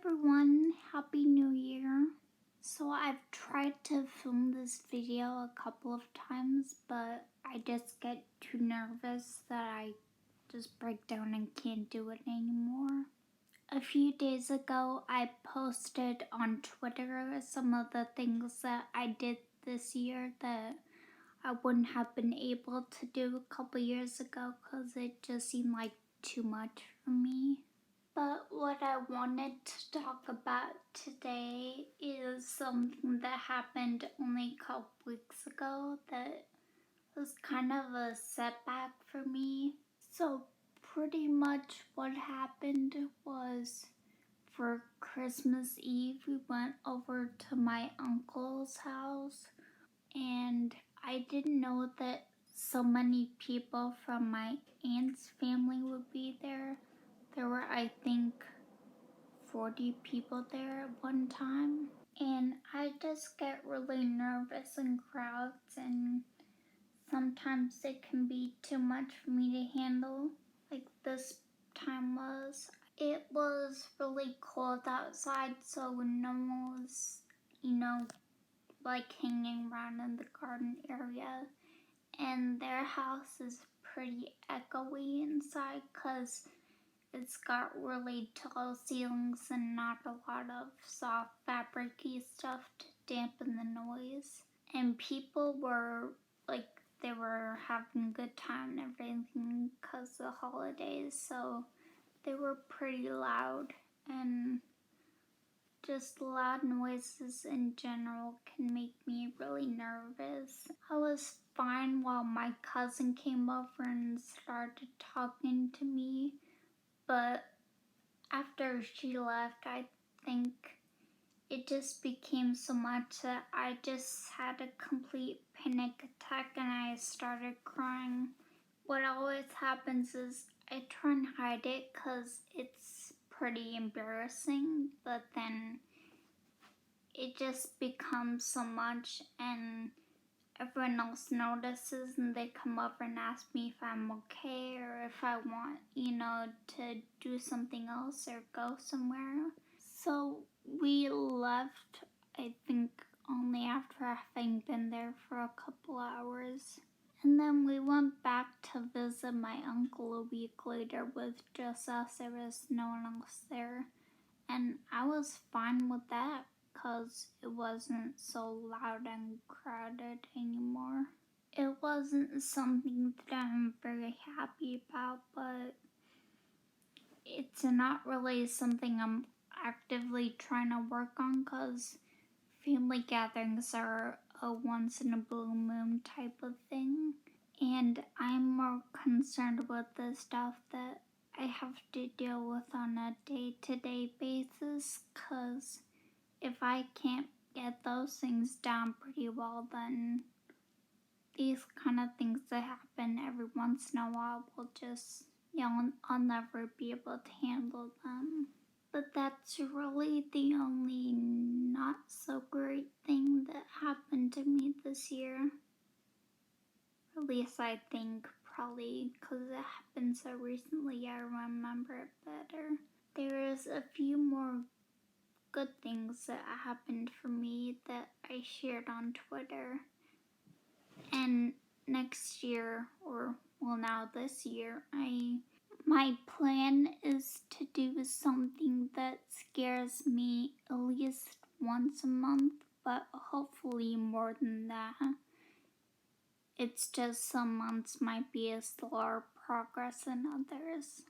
everyone, Happy New Year. So I've tried to film this video a couple of times, but I just get too nervous that I just break down and can't do it anymore. A few days ago, I posted on Twitter some of the things that I did this year that I wouldn't have been able to do a couple years ago because it just seemed like too much for me. But what I wanted to talk about today is something that happened only a couple weeks ago that was kind of a setback for me. So pretty much what happened was for Christmas Eve we went over to my uncle's house, and I didn't know that so many people from my aunt's family would be there. There were, I think, 40 people there at one time. And I just get really nervous in crowds, and sometimes it can be too much for me to handle, like this time was. It was really cold outside, so no one was, like hanging around in the garden area. And their house is pretty echoey inside because it's got really tall ceilings and not a lot of soft fabricy stuff to dampen the noise. And people were like, they were having a good time and everything because of the holidays, so they were pretty loud, and just loud noises in general can make me really nervous. I was fine while my cousin came over and started talking to me, but after she left, I think it just became so much that I just had a complete panic attack and I started crying. What always happens is I try and hide it because it's pretty embarrassing, but then it just becomes so much and everyone else notices and they come over and ask me if I'm okay or if I want, to do something else or go somewhere. So we left, I think, only after having been there for a couple hours. And then we went back to visit my uncle a week later with just us. There was no one else there. And I was fine with that because it wasn't so loud and crowded anymore. It wasn't something that I'm very happy about, but it's not really something I'm actively trying to work on because family gatherings are a once in a blue moon type of thing. And I'm more concerned with the stuff that I have to deal with on a day-to-day basis, because if I can't get those things down pretty well, then these kind of things that happen every once in a while will just, I'll never be able to handle them. But that's really the only not so great thing that happened to me this year. At least I think, probably because it happened so recently, I remember it better. There's a few more good things that happened for me that I shared on Twitter. And next year, or well, now this year, my plan is to do something that scares me at least once a month, but hopefully more than that. It's just some months might be a slower progress than others.